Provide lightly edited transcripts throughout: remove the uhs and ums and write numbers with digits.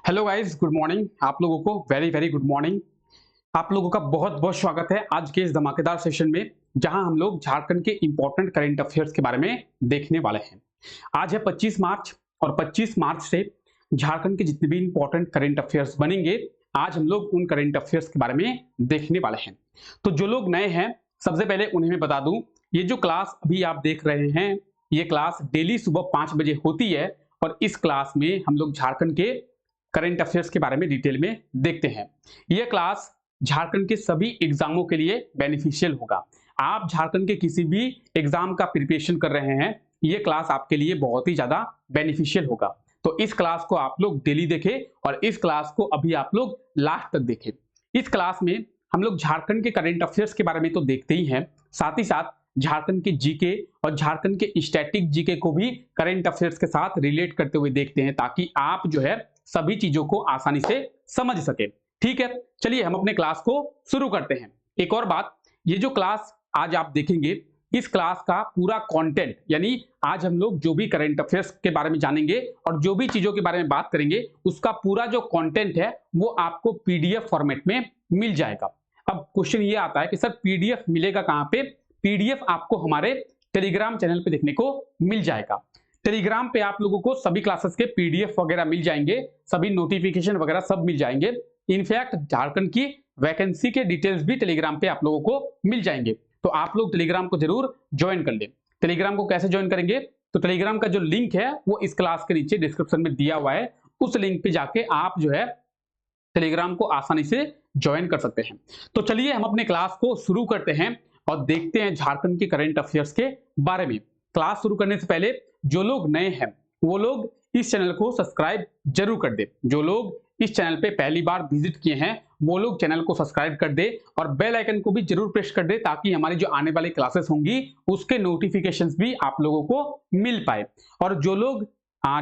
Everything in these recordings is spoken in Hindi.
Hello guys, good morning. आप लोगों को वेरी वेरी गुड मॉर्निंग। आप लोगों का बहुत बहुत स्वागत है आज के इस धमाकेदार सेशन में, जहां हम लोग झारखंड के इंपॉर्टेंट करंट अफेयर्स के बारे में देखने वाले हैं। आज है 25 मार्च और 25 मार्च से झारखंड के जितने भी इंपॉर्टेंट करंट अफेयर्स बनेंगे, आज हम लोग उन करंट अफेयर्स के बारे में देखने वाले हैं। तो जो लोग नए हैं, सबसे पहले उन्हें मैं बता दूं, ये जो क्लास अभी आप देख रहे हैं, ये क्लास डेली सुबह 5 बजे होती है और इस क्लास में हम लोग झारखंड के करंट अफेयर्स के बारे में डिटेल में देखते हैं। यह क्लास झारखंड के सभी एग्जामों के लिए बेनिफिशियल होगा। आप झारखंड के किसी भी एग्जाम का प्रिपरेशन कर रहे हैं, यह क्लास आपके लिए बहुत ही ज्यादा बेनिफिशियल होगा। तो इस क्लास को आप लोग डेली देखें और इस क्लास को अभी आप लोग लास्ट तक देखें। इस क्लास में हम लोग झारखंड के करंट अफेयर्स के बारे में तो देखते ही हैं, साथ ही साथ झारखंड के जीके और झारखंड के स्टैटिक जीके को भी करंट अफेयर्स के साथ रिलेट करते हुए देखते हैं, ताकि आप जो है सभी चीजों को आसानी से समझ सके। ठीक है, चलिए हम अपने क्लास को शुरू करते हैं। एक और बात, ये जो क्लास आज आप देखेंगे, इस क्लास का पूरा कंटेंट, यानी आज हम लोग जो भी करंट अफेयर्स के बारे में जानेंगे और जो भी चीजों के बारे में बात करेंगे, उसका पूरा जो कंटेंट है वो आपको पीडीएफ फॉर्मेट में मिल जाएगा। अब क्वेश्चन ये आता है कि सर पीडीएफ मिलेगा कहां पे? पीडीएफ आपको हमारे टेलीग्राम चैनल पे देखने को मिल जाएगा। टेलीग्राम पे आप लोगों को सभी क्लासेस के पीडीएफ वगैरह मिल जाएंगे, सभी नोटिफिकेशन वगैरह सब मिल जाएंगे। इनफैक्ट झारखंड की वैकेंसी के डिटेल्स भी टेलीग्राम पे आप लोगों को मिल जाएंगे। तो आप लोग टेलीग्राम को जरूर ज्वाइन कर लें। टेलीग्राम को कैसे ज्वाइन करेंगे? तो टेलीग्राम का जो लिंक है वो इस क्लास के नीचे डिस्क्रिप्शन में दिया हुआ है। उस लिंक पे जाके आप जो है टेलीग्राम को आसानी से ज्वाइन कर सकते हैं। तो चलिए हम अपने क्लास को शुरू करते हैं और देखते हैं झारखंड के करंट अफेयर्स के बारे में। क्लास शुरू करने से पहले जो लोग नए हैं वो लोग इस चैनल को सब्सक्राइब जरूर कर दे। जो लोग इस चैनल पे पहली बार विजिट किए हैं वो लोग चैनल को सब्सक्राइब कर दे और बेल आइकन को भी जरूर प्रेस कर दे, ताकि हमारी जो आने वाली क्लासेस होंगी उसके नोटिफिकेशंस भी आप लोगों को मिल पाए। और जो लोग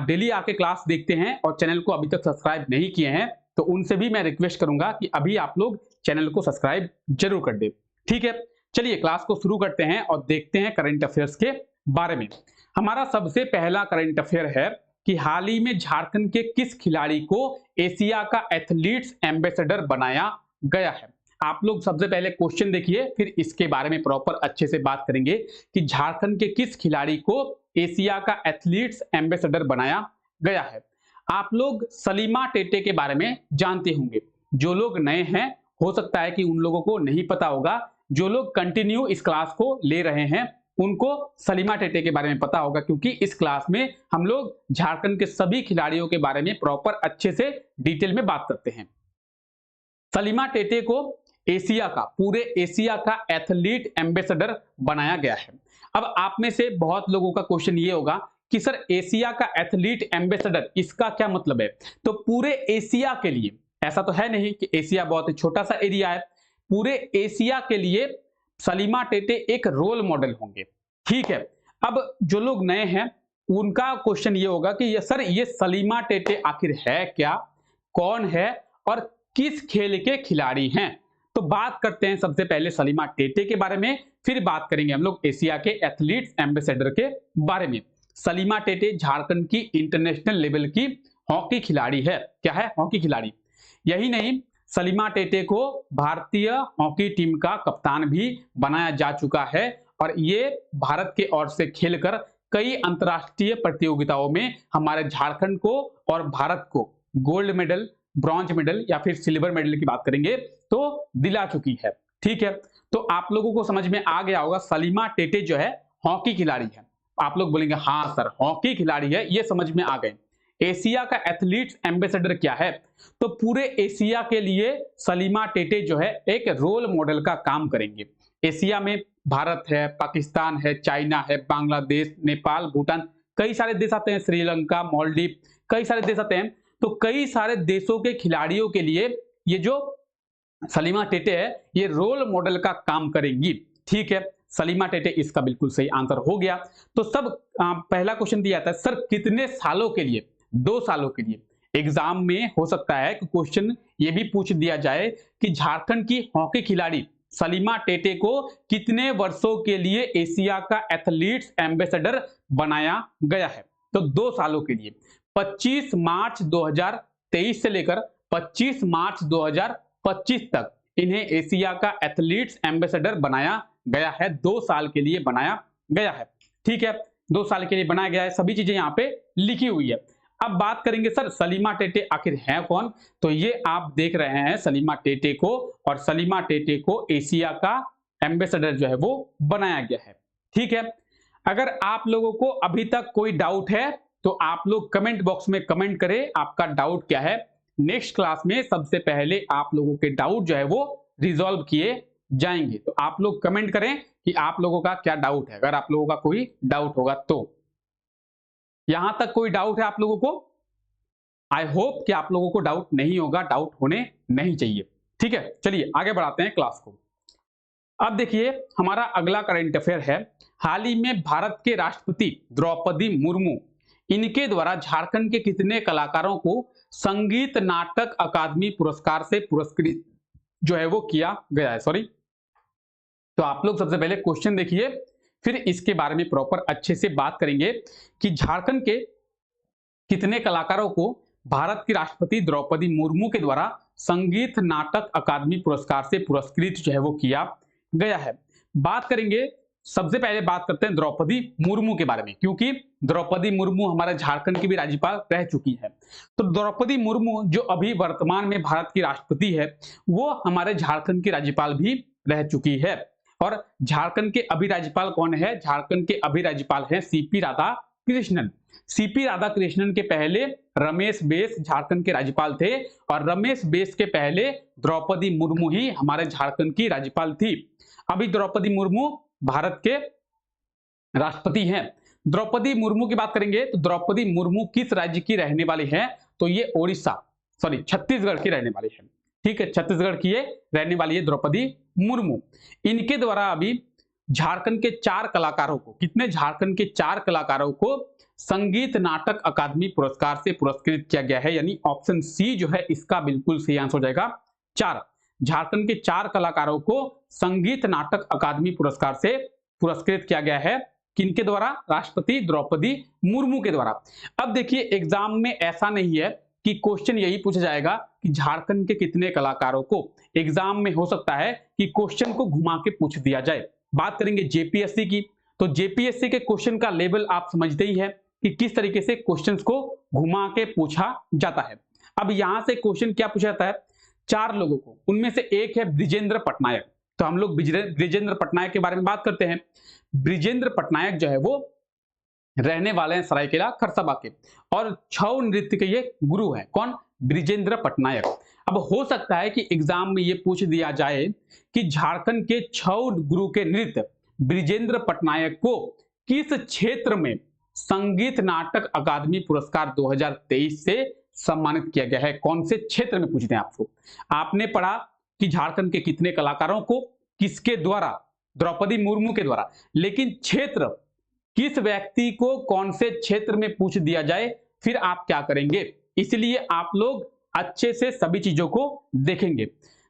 डेली आके क्लास देखते हैं और चैनल को अभी तक सब्सक्राइब नहीं किए हैं, तो उनसे भी मैं रिक्वेस्ट करूंगा कि अभी आप लोग चैनल को सब्सक्राइब जरूर कर दे। ठीक है, चलिए क्लास को शुरू करते हैं और देखते हैं करंट अफेयर्स के बारे में। हमारा सबसे पहला करंट अफेयर है कि हाल ही में झारखंड के किस खिलाड़ी को एशिया का एथलीट्स एम्बेसडर बनाया गया है? आप लोग सबसे पहले क्वेश्चन देखिए, फिर इसके बारे में प्रॉपर अच्छे से बात करेंगे कि झारखंड के किस खिलाड़ी को एशिया का एथलीट्स एम्बेसडर बनाया गया है। आप लोग सलीमा टेटे के बारे में जानते होंगे। जो लोग नए हैं, हो सकता है कि उन लोगों को नहीं पता होगा। जो लोग कंटिन्यू इस क्लास को ले रहे हैं उनको सलीमा टेटे के बारे में पता होगा, क्योंकि इस क्लास में हम लोग झारखंड के सभी खिलाड़ियों के बारे में प्रॉपर अच्छे से डिटेल में बात करते हैं। सलीमा टेटे को पूरे एशिया का एथलीट एम्बेसडर बनाया गया है। अब आप में से बहुत लोगों का क्वेश्चन ये होगा कि सर एशिया का एथलीट एम्बेसडर, इसका क्या मतलब है? तो पूरे एशिया के लिए, ऐसा तो है नहीं कि एशिया बहुत ही छोटा सा एरिया है, पूरे एशिया के लिए सलीमा टेटे एक रोल मॉडल होंगे। ठीक है, अब जो लोग नए हैं उनका क्वेश्चन ये होगा कि सर ये सलीमा टेटे आखिर है क्या, कौन है और किस खेल के खिलाड़ी हैं? तो बात करते हैं सबसे पहले सलीमा टेटे के बारे में, फिर बात करेंगे हम लोग एशिया के एथलीट्स एम्बेसडर के बारे में। सलीमा टेटे झारखंड की इंटरनेशनल लेवल की हॉकी खिलाड़ी है। क्या है? हॉकी खिलाड़ी। यही नहीं, सलीमा टेटे को भारतीय हॉकी टीम का कप्तान भी बनाया जा चुका है और ये भारत के ओर से खेलकर कई अंतरराष्ट्रीय प्रतियोगिताओं में हमारे झारखंड को और भारत को गोल्ड मेडल, ब्रॉन्ज मेडल या फिर सिल्वर मेडल की बात करेंगे तो दिला चुकी है। ठीक है, तो आप लोगों को समझ में आ गया होगा सलीमा टेटे जो है हॉकी खिलाड़ी है। आप लोग बोलेंगे हाँ सर हॉकी खिलाड़ी है, ये समझ में आ गए। एशिया का एथलीट्स एम्बेसडर क्या है? तो पूरे एशिया के लिए सलीमा टेटे जो है एक रोल मॉडल का काम करेंगे। एशिया में भारत है, पाकिस्तान है, चाइना है, बांग्लादेश, नेपाल, भूटान, कई सारे देश आते हैं, श्रीलंका, मालदीव, कई सारे देश आते हैं। तो कई सारे देशों के खिलाड़ियों के लिए ये जो सलीमा टेटे है ये रोल मॉडल का काम करेंगी। ठीक है, सलीमा टेटे इसका बिल्कुल सही आंसर हो गया। तो सब पहला क्वेश्चन दिया था सर कितने सालों के लिए? 2 सालों के लिए। एग्जाम में हो सकता है कि क्वेश्चन ये भी पूछ दिया जाए कि झारखंड की हॉकी खिलाड़ी सलीमा टेटे को कितने वर्षों के लिए एशिया का एथलीट्स एम्बेसडर बनाया गया है? तो 2 सालों के लिए। 25 मार्च 2023 से लेकर 25 मार्च 2025 तक इन्हें एशिया का एथलीट्स एम्बेसडर बनाया गया है। 2 साल के लिए बनाया गया है। ठीक है, 2 साल के लिए बनाया गया है, सभी चीजें यहाँ पे लिखी हुई है। अब बात करेंगे सर सलीमा टेटे आखिर है कौन, तो ये आप देख रहे हैं सलीमा टेटे को, और सलीमा टेटे को एशिया का एम्बेसडर जो है वो बनाया गया है। ठीक है, अगर आप लोगों को अभी तक कोई डाउट है तो आप लोग कमेंट बॉक्स में कमेंट करें आपका डाउट क्या है। नेक्स्ट क्लास में सबसे पहले आप लोगों के डाउट जो है वो रिजॉल्व किए जाएंगे। तो आप लोग कमेंट करें कि आप लोगों का क्या डाउट है, अगर आप लोगों का कोई डाउट होगा तो। यहां तक कोई डाउट है आप लोगों को? आई होप कि आप लोगों को डाउट नहीं होगा, डाउट होने नहीं चाहिए। ठीक है, चलिए आगे बढ़ाते हैं क्लास को। अब देखिए हमारा अगला करंट अफेयर है, हाल ही में भारत के राष्ट्रपति द्रौपदी मुर्मू, इनके द्वारा झारखंड के कितने कलाकारों को संगीत नाटक अकादमी पुरस्कार से पुरस्कृत जो है वो किया गया है। सॉरी, तो आप लोग सबसे पहले क्वेश्चन देखिए, फिर इसके बारे में प्रॉपर अच्छे से बात करेंगे कि झारखंड के कितने कलाकारों को भारत की राष्ट्रपति द्रौपदी मुर्मू के द्वारा संगीत नाटक अकादमी पुरस्कार से पुरस्कृत जो है वो किया गया है। बात करेंगे, सबसे पहले बात करते हैं द्रौपदी मुर्मू के बारे में, क्योंकि द्रौपदी मुर्मू हमारे झारखंड की भी राज्यपाल रह चुकी है। तो द्रौपदी मुर्मू जो अभी वर्तमान में भारत की राष्ट्रपति है, वो हमारे झारखंड की राज्यपाल भी रह चुकी है। और झारखंड के अभी राज्यपाल कौन है? झारखंड के अभी राज्यपाल हैं सीपी राधाकृष्णन। सीपी राधाकृष्णन के पहले रमेश बैस झारखंड के राज्यपाल थे, और रमेश बैस के पहले द्रौपदी मुर्मू ही हमारे झारखंड की राज्यपाल थी। अभी द्रौपदी मुर्मू भारत के राष्ट्रपति हैं। द्रौपदी मुर्मू की बात करेंगे तो द्रौपदी मुर्मू किस राज्य की रहने वाली हैं? तो ये छत्तीसगढ़ की रहने वाली है। ठीक है, छत्तीसगढ़ की ये रहने वाली है द्रौपदी मुर्मू। इनके द्वारा अभी झारखंड के 4 कलाकारों को, कितने? झारखंड के 4 कलाकारों को संगीत नाटक अकादमी पुरस्कार से पुरस्कृत किया गया है, यानी ऑप्शन सी जो है इसका बिल्कुल सही आंसर हो जाएगा 4। झारखंड के 4 कलाकारों को संगीत नाटक अकादमी पुरस्कार से पुरस्कृत किया गया है। किनके द्वारा? राष्ट्रपति द्रौपदी मुर्मू के द्वारा। अब देखिए एग्जाम में ऐसा नहीं है कि क्वेश्चन यही पूछा जाएगा कि झारखंड के कितने कलाकारों को। एग्जाम में हो सकता है कि क्वेश्चन को घुमा के पूछ दिया जाए। बात करेंगे जेपीएससी की, तो जेपीएससी के क्वेश्चन का लेवल आप समझते ही है कि किस तरीके से क्वेश्चंस को घुमा के पूछा जाता है। अब यहां से क्वेश्चन क्या पूछा जाता है? 4 लोगों को, उनमें से एक है ब्रिजेंद्र पटनायक। तो हम लोग ब्रिजेंद्र पटनायक के बारे में बात करते हैं। ब्रिजेंद्र पटनायक जो है वो रहने वाले हैं सरायकेला खरसाबा के, और छऊ नृत्य के ये गुरु हैं। कौन? ब्रिजेंद्र पटनायक। अब हो सकता है कि एग्जाम में ये पूछ दिया जाए कि झारखंड के छऊ गुरु के नृत्य ब्रिजेंद्र पटनायक को किस क्षेत्र में संगीत नाटक अकादमी पुरस्कार 2023 से सम्मानित किया गया है? कौन से क्षेत्र में पूछते हैं आपको? आपने पढ़ा कि झारखंड के कितने कलाकारों को किसके द्वारा? द्रौपदी मुर्मू के द्वारा। लेकिन क्षेत्र, किस व्यक्ति को कौन से क्षेत्र में पूछ दिया जाए, फिर आप क्या करेंगे? इसलिए आप लोग अच्छे से सभी चीजों को देखेंगे।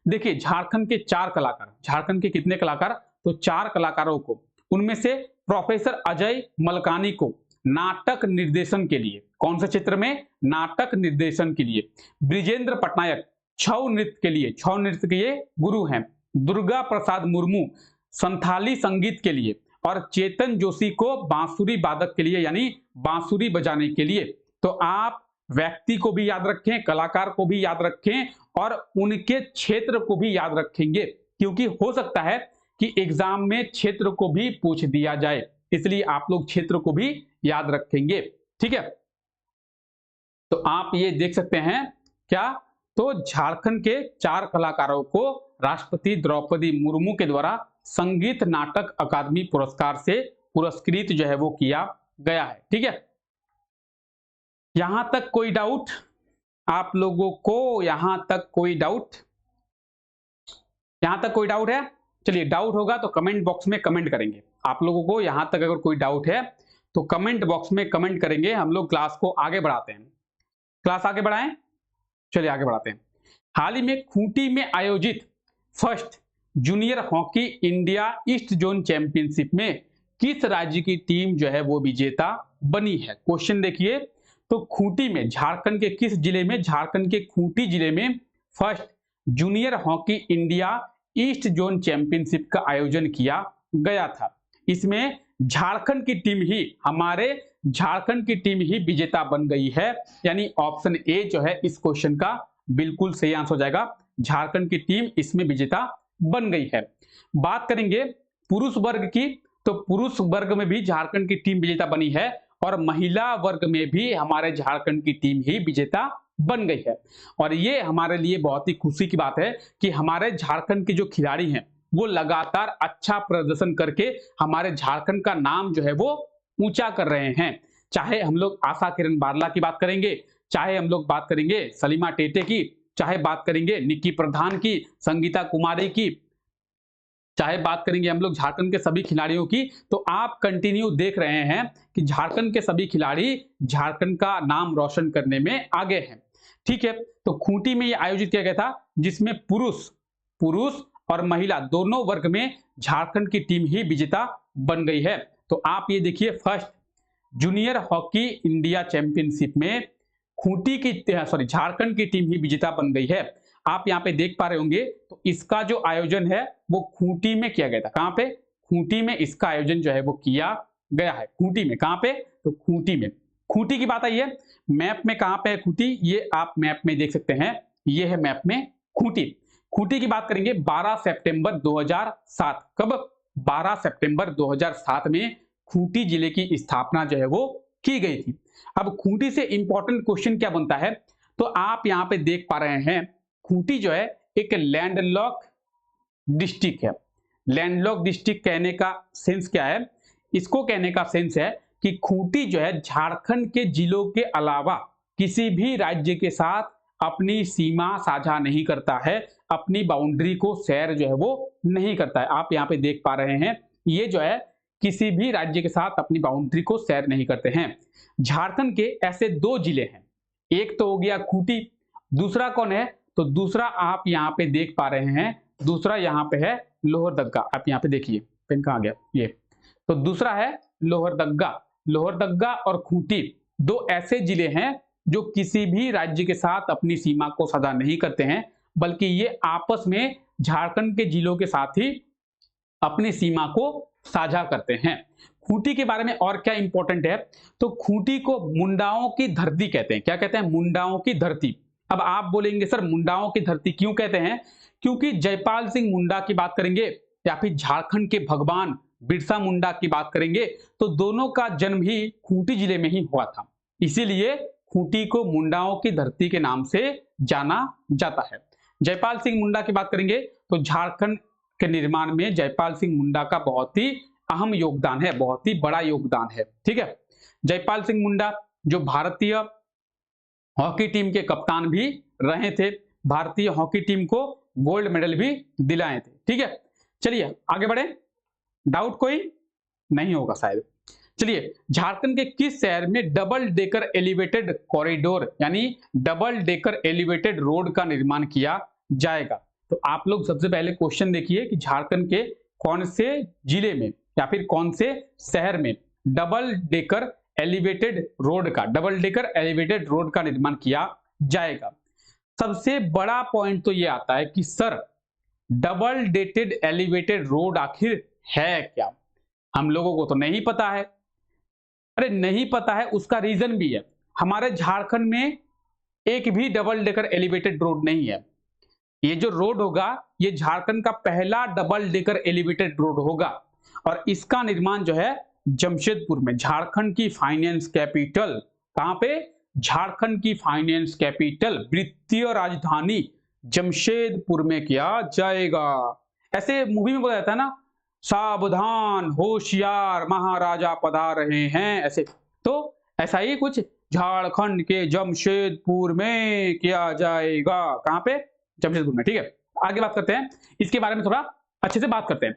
देखिए झारखंड के 4 कलाकार, झारखंड के कितने कलाकार? तो 4 कलाकारों को, उनमें से प्रोफेसर अजय मलकानी को नाटक निर्देशन के लिए, कौन से क्षेत्र में? नाटक निर्देशन के लिए। ब्रिजेंद्र पटनायक छऊ नृत्य के लिए, छऊ नृत्य के ये गुरु हैं। दुर्गा प्रसाद मुर्मू संथाली संगीत के लिए, और चेतन जोशी को बांसुरी वादक के लिए, यानी बांसुरी बजाने के लिए। तो आप व्यक्ति को भी याद रखें, कलाकार को भी याद रखें, और उनके क्षेत्र को भी याद रखेंगे, क्योंकि हो सकता है कि एग्जाम में क्षेत्र को भी पूछ दिया जाए, इसलिए आप लोग क्षेत्र को भी याद रखेंगे। ठीक है, तो आप ये देख सकते हैं क्या? तो झारखंड के 4 कलाकारों को राष्ट्रपति द्रौपदी मुर्मू के द्वारा संगीत नाटक अकादमी पुरस्कार से पुरस्कृत जो है वो किया गया है। ठीक है, यहां तक कोई डाउट आप लोगों को? यहां तक कोई डाउट? यहां तक कोई डाउट है? चलिए, डाउट होगा तो कमेंट बॉक्स में कमेंट करेंगे। आप लोगों को यहां तक अगर कोई डाउट है तो कमेंट बॉक्स में कमेंट करेंगे। हम लोग क्लास को आगे बढ़ाते हैं। क्लास आगे बढ़ाएं, चलिए आगे बढ़ाते हैं। हाल ही में खूंटी में आयोजित first junior hockey India east zone championship में किस राज्य की टीम जो है वो विजेता बनी है? क्वेश्चन देखिए, तो खूंटी में, झारखंड के किस जिले में? झारखंड के खूंटी जिले में first junior hockey India east zone championship का आयोजन किया गया था। इसमें झारखंड की टीम ही, हमारे झारखंड की टीम ही विजेता बन गई है, यानी ऑप्शन ए जो है इस क्वेश्चन का बिल्कुल सही आंसर हो जाएगा। झारखंड की टीम इसमें विजेता बन गई है। बात करेंगे पुरुष वर्ग की, तो पुरुष वर्ग में भी झारखंड की टीम विजेता बनी है और महिला वर्ग में भी हमारे झारखंड की टीम ही विजेता बन गई है। और ये हमारे लिए बहुत ही खुशी की बात है कि हमारे झारखंड के जो खिलाड़ी हैं वो लगातार अच्छा प्रदर्शन करके हमारे झारखंड का नाम जो है वो ऊंचा कर रहे हैं। चाहे हम लोग आशा किरण बारला की बात करेंगे, चाहे हम लोग बात करेंगे सलीमा टेटे की, चाहे बात करेंगे निक्की प्रधान की, संगीता कुमारी की, चाहे बात करेंगे हम लोग झारखंड के सभी खिलाड़ियों की, तो आप कंटिन्यू देख रहे हैं कि झारखंड के सभी खिलाड़ी झारखंड का नाम रोशन करने में आगे हैं। ठीक है, तो खूंटी में यह आयोजित किया गया था जिसमें पुरुष और महिला दोनों वर्ग में झारखंड की टीम ही विजेता बन गई है। तो आप ये देखिए, first junior hockey India championship में झारखंड की टीम ही विजेता बन गई है। आप यहाँ पे देख पा रहे होंगे, तो इसका जो आयोजन है वो खूंटी में किया गया था। कहां पे? खूंटी में इसका आयोजन जो है वो किया गया है। खूंटी में, कहां पे? तो खूंटी में। खूंटी की बात आई है, मैप में कहां पे है खूंटी, ये आप मैप में देख सकते हैं, ये है मैप में खूंटी। खूंटी की बात करेंगे 12 सितंबर 2007। कब? 12 सितंबर 2007 में खूंटी जिले की स्थापना जो है वो की गई थी। अब खूंटी से इंपॉर्टेंट क्वेश्चन क्या बनता है, तो आप यहां पे देख पा रहे हैं खूंटी जो है एक लैंडलॉक डिस्ट्रिक्ट है। लैंडलॉक डिस्ट्रिक्ट कहने का सेंस क्या है? इसको कहने का सेंस है कि खूंटी जो है झारखंड के जिलों के अलावा किसी भी राज्य के साथ अपनी सीमा साझा नहीं करता है, अपनी बाउंड्री को शेयर जो है वो नहीं करता है। आप यहाँ पे देख पा रहे हैं, ये जो है किसी भी राज्य के साथ अपनी बाउंड्री को शेयर नहीं करते हैं। झारखंड के ऐसे दो जिले हैं, एक तो हो गया खूंटी, दूसरा कौन है? तो दूसरा आप यहाँ पे देख पा रहे हैं, दूसरा यहाँ पे है लोहरदग्गा। आप यहाँ पे देखिए, पेन कहाँ गया, ये तो दूसरा है लोहरदग्गा। लोहरदग्गा और खूंटी दो ऐसे जिले हैं जो किसी भी राज्य के साथ अपनी सीमा को साझा नहीं करते हैं, बल्कि ये आपस में झारखंड के जिलों के साथ ही अपनी सीमा को साझा करते हैं। खूंटी के बारे में और क्या इंपॉर्टेंट है, तो खूंटी को मुंडाओं की धरती कहते हैं। क्या कहते हैं? मुंडाओं की धरती। अब आप बोलेंगे सर मुंडाओं की धरती क्यों कहते हैं? क्योंकि जयपाल सिंह मुंडा की बात करेंगे या फिर झारखंड के भगवान बिरसा मुंडा की बात करेंगे, तो दोनों का जन्म ही खूंटी जिले में ही हुआ था। इसीलिए खूंटी को मुंडाओं की धरती के नाम से जाना जाता है। जयपाल सिंह मुंडा की बात करेंगे तो झारखंड के निर्माण में जयपाल सिंह मुंडा का बहुत ही अहम योगदान है, बहुत ही बड़ा योगदान है। ठीक है, जयपाल सिंह मुंडा जो भारतीय हॉकी टीम के कप्तान भी रहे थे, भारतीय हॉकी टीम को गोल्ड मेडल भी दिलाए थे। ठीक है, चलिए आगे बढ़े। डाउट कोई नहीं होगा शायद। चलिए, झारखंड के किस शहर में डबल डेकर एलिवेटेड कॉरिडोर यानी डबल डेकर एलिवेटेड रोड का निर्माण किया जाएगा? तो आप लोग सबसे पहले क्वेश्चन देखिए कि झारखंड के कौन से जिले में या फिर कौन से शहर में डबल डेकर एलिवेटेड रोड का निर्माण किया जाएगा। सबसे बड़ा पॉइंट तो ये आता है कि sir double dated elevated road आखिर है क्या? हम लोगों को तो नहीं पता है। अरे नहीं पता है, उसका रीजन भी है। हमारे झारखंड में एक भी डबल डेकर एलिवेटेड रोड नहीं है। ये जो रोड होगा ये झारखंड का पहला डबल डेकर एलिवेटेड रोड होगा और इसका निर्माण जो है जमशेदपुर में, झारखंड की फाइनेंस कैपिटल, कहां पे? झारखंड की फाइनेंस कैपिटल, वित्तीय राजधानी जमशेदपुर में किया जाएगा। ऐसे मूवी में बोला जाता है ना, सावधान होशियार महाराजा पधार रहे हैं, ऐसे। तो ऐसा ही कुछ झारखंड के जमशेदपुर में किया जाएगा। कहां पे? जमशेदपुर में। ठीक है, आगे बात करते हैं, इसके बारे में थोड़ा अच्छे से बात करते हैं।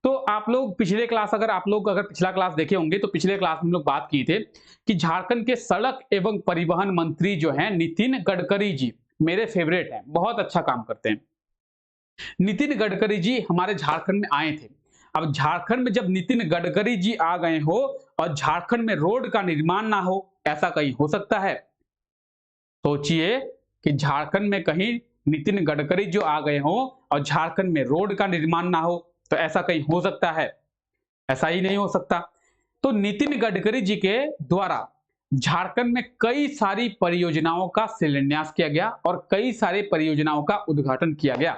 तो आप लोग पिछले क्लास अगर पिछला क्लास देखे होंगे तो पिछले क्लास में हम लोग बात की थे कि झारखंड के सड़क एवं परिवहन मंत्री जो हैं नितिन गडकरी जी, मेरे फेवरेट हैं, बहुत अच्छा काम करते हैं। नितिन गडकरी जी हमारे झारखंड में आए थे। अब झारखंड में जब नितिन गडकरी जी आ गए हो और झारखंड में रोड का निर्माण ना हो ऐसा कहीं हो सकता है? सोचिए कि झारखंड में कहीं नितिन गडकरी जो आ गए हों और झारखंड में रोड का निर्माण ना हो, तो ऐसा कहीं हो सकता है? ऐसा ही नहीं हो सकता। तो नितिन गडकरी जी के द्वारा झारखंड में कई सारी परियोजनाओं का शिलान्यास किया गया और कई सारे परियोजनाओं का उद्घाटन किया गया।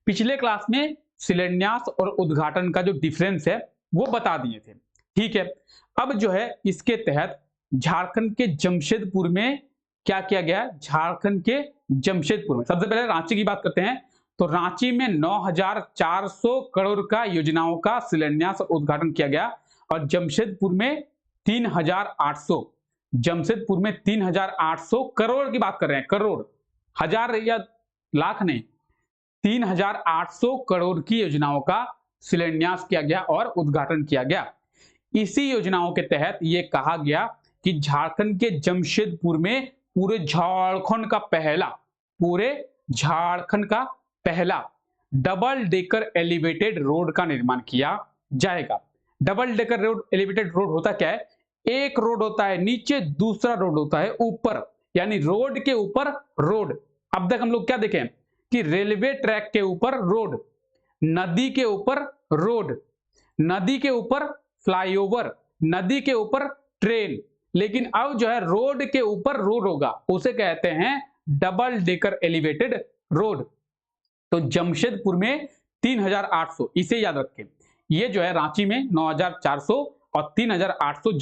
पिछले क्लास में शिलान्यास और उद्घाटन का जो डिफरेंस है वो बता दिए थे, ठीक है। अब जो है इसके तहत झारखंड के जमशेदपुर में क्या किया गया? झारखंड के जमशेदपुर में सबसे पहले रांची की बात करते हैं। तो रांची में 9,400 करोड़ का योजनाओं का शिलान्यास और उद्घाटन किया गया और जमशेदपुर में 3,800, जमशेदपुर में 3,800 करोड़ की बात कर रहे हैं, करोड़, हजार या लाख नहीं, 3,800 करोड़ की योजनाओं का शिलान्यास किया गया और उद्घाटन किया गया। इसी योजनाओं के तहत यह कहा गया कि झारखंड के जमशेदपुर में पूरे झारखंड का पहला डबल डेकर एलिवेटेड रोड का निर्माण किया जाएगा। Double decker road, elevated road होता क्या है? एक रोड होता है नीचे, दूसरा रोड होता है ऊपर, यानी रोड के ऊपर रोड। अब तक हम लोग क्या देखें कि रेलवे ट्रैक के ऊपर रोड, नदी के ऊपर रोड, नदी के ऊपर फ्लाईओवर, नदी के ऊपर ट्रेन, लेकिन अब जो है रोड के ऊपर रोड होगा, उसे कहते हैं डबल डेकर एलिवेटेड रोड। तो जमशेदपुर में 3,800, इसे याद रखें। ये जो है रांची में 9,400 और 3,800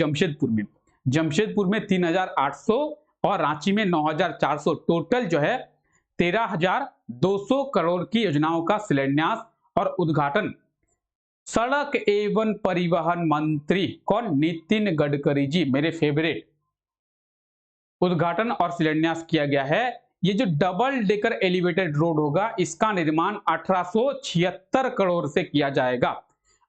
जमशेदपुर में 3,800 और रांची में 9,400, टोटल जो है 13,200 करोड़ की योजनाओं का शिलान्यास और उद्घाटन सड़क एवं परिवहन मंत्री कौन? नितिन गडकरी जी, मेरे फेवरेट, उद्घाटन और शिलान्यास किया गया है। ये जो डबल डेकर एलिवेटेड रोड होगा इसका निर्माण 1876 करोड़ से किया जाएगा।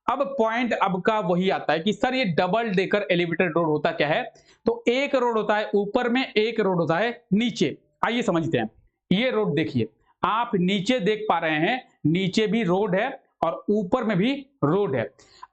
अब पॉइंट अब का वही आता है कि सर ये डबल डेकर एलिवेटेड रोड होता क्या है? तो एक रोड होता है ऊपर में, एक रोड होता है नीचे। आइए समझते हैं। ये रोड देखिए, आप नीचे देख पा रहे हैं, नीचे भी रोड है और ऊपर में भी रोड है।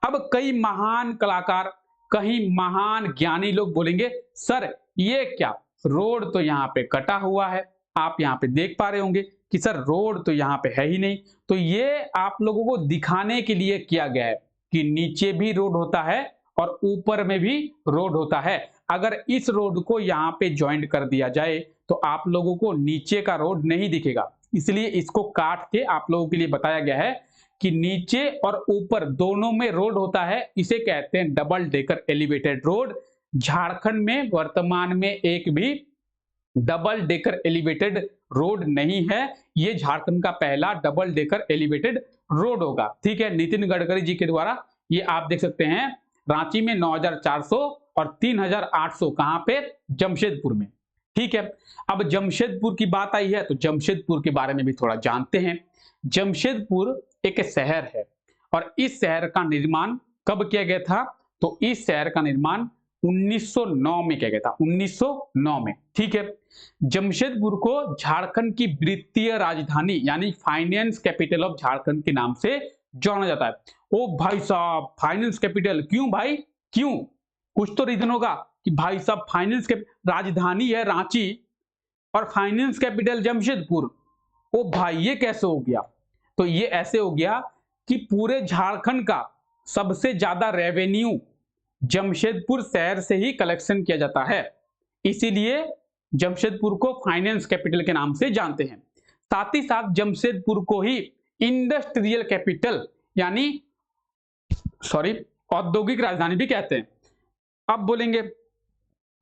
अब कई महान कलाकार, कई महान ज्ञानी लोग बोलेंगे सर ये क्या, रोड तो यहाँ पे कटा हुआ है, आप यहाँ पे देख पा रहे होंगे कि सर रोड तो यहाँ पे है ही नहीं। तो ये आप लोगों को दिखाने के लिए किया गया है कि नीचे भी रोड होता है और ऊपर में भी रोड होता है। अगर इस रोड को यहाँ पे ज्वाइंट कर दिया जाए तो आप लोगों को नीचे का रोड नहीं दिखेगा, इसलिए इसको काट के आप लोगों के लिए बताया गया है कि नीचे और ऊपर दोनों में रोड होता है। इसे कहते हैं double decker elevated road. Jharkhand में वर्तमान में एक भी डबल डेकर एलिवेटेड रोड नहीं है, ये झारखंड का पहला डबल डेकर एलिवेटेड रोड होगा, ठीक है। नितिन गडकरी जी के द्वारा ये आप देख सकते हैं, रांची में 9,400 और 3,800 कहां पे? जमशेदपुर में, ठीक है। अब जमशेदपुर की बात आई है तो जमशेदपुर के बारे में भी थोड़ा जानते हैं। जमशेदपुर एक शहर है और इस शहर का निर्माण कब किया गया था? तो इस शहर का निर्माण 1909 में किया गया था, 1909 में, ठीक है। जमशेदपुर को झारखंड की वित्तीय राजधानी यानी फाइनेंस कैपिटल ऑफ झारखंड के नाम से जाना जाता है। ओ भाई साहब, फाइनेंस कैपिटल क्यों भाई, क्यों? कुछ तो रीजन होगा कि भाई साहब फाइनेंस के राजधानी है रांची और फाइनेंस कैपिटल जमशेदपुर, ओ भाई ये कैसे हो गया? तो ये ऐसे हो गया कि पूरे झारखंड का सबसे ज्यादा रेवेन्यू जमशेदपुर शहर से ही कलेक्शन किया जाता है, इसीलिए जमशेदपुर को फाइनेंस कैपिटल के नाम से जानते हैं। साथ ही साथ जमशेदपुर को ही इंडस्ट्रियल कैपिटल यानी औद्योगिक राजधानी भी कहते हैं। अब बोलेंगे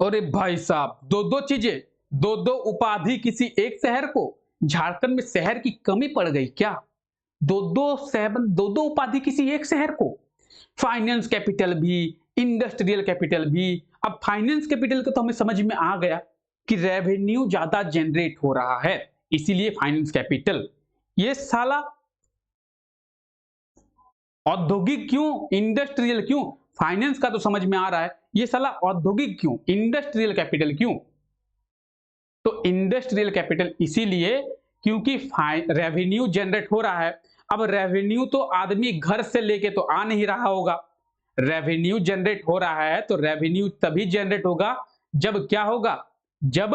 अरे भाई साहब, दो दो चीजें, दो दो उपाधि किसी एक शहर को, झारखंड में शहर की कमी पड़ गई क्या? दो दो उपाधि किसी एक शहर को, फाइनेंस कैपिटल भी, इंडस्ट्रियल कैपिटल भी। अब फाइनेंस कैपिटल का तो हमें समझ में आ गया कि रेवेन्यू ज्यादा जनरेट हो रहा है, इसीलिए फाइनेंस कैपिटल। ये साला औद्योगिक क्यों, इंडस्ट्रियल क्यों? फाइनेंस का तो समझ में आ रहा है, ये साला औद्योगिक क्यों, इंडस्ट्रियल कैपिटल क्यों? तो इंडस्ट्रियल कैपिटल इसीलिए क्योंकि रेवेन्यू जनरेट हो रहा है। अब रेवेन्यू तो आदमी घर से लेके तो आ नहीं रहा होगा, रेवेन्यू जनरेट हो रहा है तो रेवेन्यू तभी जनरेट होगा जब क्या होगा, जब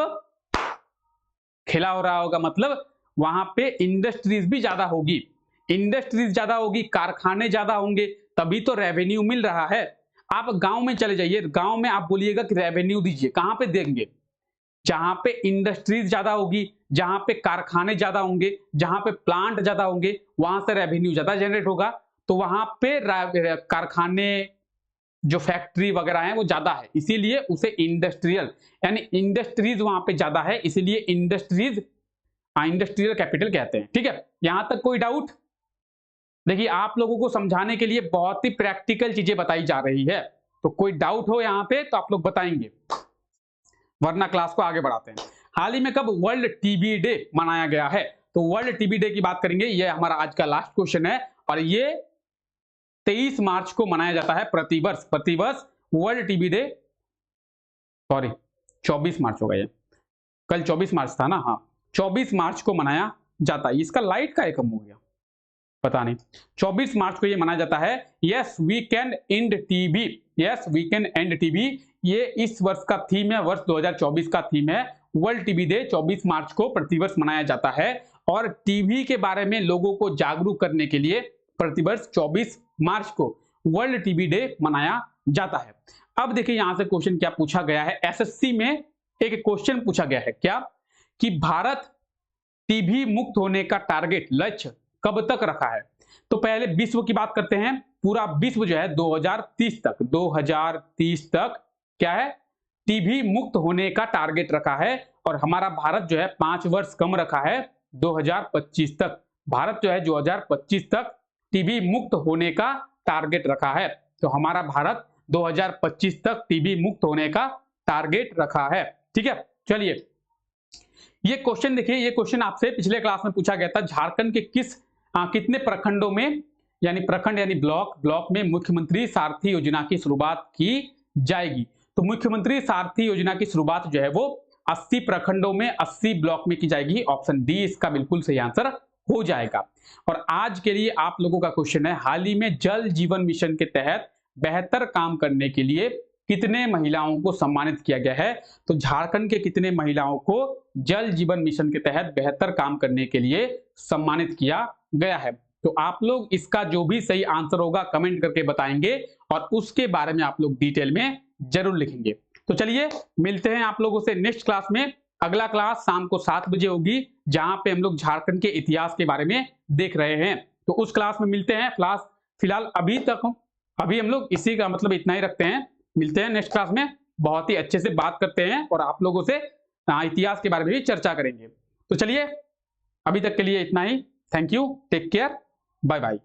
खिला हो रहा होगा, मतलब वहां पे इंडस्ट्रीज भी ज्यादा होगी, इंडस्ट्रीज ज्यादा होगी, कारखाने ज्यादा होंगे, तभी तो रेवेन्यू मिल रहा है। आप गांव में चले जाइए, गांव में आप बोलिएगा कि रेवेन्यू दीजिए, कहां पे देंगे? जहां पे इंडस्ट्रीज ज्यादा होगी, जहां पे कारखाने ज्यादा होंगे, जहां पे प्लांट ज्यादा होंगे, वहां से रेवेन्यू ज्यादा जनरेट होगा। तो वहां पे कारखाने, जो फैक्ट्री वगैरह है वो ज्यादा है, इसीलिए उसे इंडस्ट्रियल, यानी इंडस्ट्रीज वहां पे ज्यादा है, इसीलिए इंडस्ट्रीज इंडस्ट्रियल कैपिटल कहते हैं। ठीक है, यहां तक कोई डाउट? देखिए, आप लोगों को समझाने के लिए बहुत ही प्रैक्टिकल चीजें बताई जा रही है, तो कोई डाउट हो यहां पे तो आप लोग बताएंगे, वरना क्लास को आगे बढ़ाते हैं। हाल ही में कब वर्ल्ड टीबी डे मनाया गया है? तो वर्ल्ड टीबी डे की बात करेंगे, ये हमारा आज का लास्ट क्वेश्चन है, और ये 23 मार्च को मनाया जाता है प्रतिवर्ष। प्रतिवर्ष वर्ल्ड टीबी डे, सॉरी 24 मार्च हो गया, कल 24 मार्च था ना, हाँ 24 मार्च को मनाया जाता है। इसका लाइट का कम हो गया, पता नहीं। 24 मार्च को ये मनाया जाता है। Yes we can end TB, yes we can end TB, ये इस वर्ष का थीम है, वर्ष 2024 का थीम है। वर्ल्ड टीबी डे 24 मार्च को प्रतिवर्ष मनाया जाता है, और टीबी के बारे में लोगों को जागरूक करने के लिए प्रतिवर्ष 24 मार्च को वर्ल्ड टीबी डे मनाया जाता है। अब देखिए यहां से क्वेश्चन क्या पूछा गया है, एसएससी में एक क्वेश्चन पूछा गया है, क्या कि भारत टीबी मुक्त होने का टारगेट, लक्ष्य कब तक रखा है? तो पहले विश्व की बात करते हैं। पूरा विश्व जो है 2030 तक, 2030 तक क्या है, टीबी मुक्त होने का टारगेट रखा है, और हमारा भारत जो है 5 वर्ष कम रखा है, 2025 तक। भारत जो है 2025 तक टीबी मुक्त होने का टारगेट रखा है, तो हमारा भारत 2025 तक टीबी मुक्त होने का टारगेट रखा है। ठीक है, चलिए ये क्वेश्चन देखिए, ये क्वेश्चन आपसे पिछले क्लास में पूछा गया था। झारखंड के कितने प्रखंडों में, यानी प्रखंड यानी ब्लॉक में मुख्यमंत्री सारथी योजना की शुरुआत की जाएगी? तो मुख्यमंत्री सारथी योजना की शुरुआत जो है वो 80 प्रखंडों में, 80 ब्लॉक में की जाएगी। ऑप्शन डी इसका बिल्कुल सही आंसर हो जाएगा। और आज के लिए आप लोगों का क्वेश्चन है, हाल ही में जल जीवन मिशन के तहत बेहतर काम करने के लिए कितने महिलाओं को सम्मानित किया गया है? तो झारखंड के कितने महिलाओं को जल जीवन मिशन के तहत बेहतर काम करने के लिए सम्मानित किया गया है? तो आप लोग इसका जो भी सही आंसर होगा कमेंट करके बताएंगे, और उसके बारे में आप लोग डिटेल में जरूर लिखेंगे। तो चलिए मिलते हैं आप लोगों से नेक्स्ट क्लास में। अगला क्लास शाम को 7 बजे होगी, जहां पे हम लोग झारखंड के इतिहास के बारे में देख रहे हैं। तो उस क्लास में मिलते हैं। क्लास फिलहाल अभी हम लोग इसी का मतलब इतना ही रखते हैं। मिलते हैं नेक्स्ट क्लास में, बहुत ही अच्छे से बात करते हैं और आप लोगों से इतिहास के बारे में भी चर्चा करेंगे। तो चलिए अभी तक के लिए इतना ही। Thank you, take care, bye bye.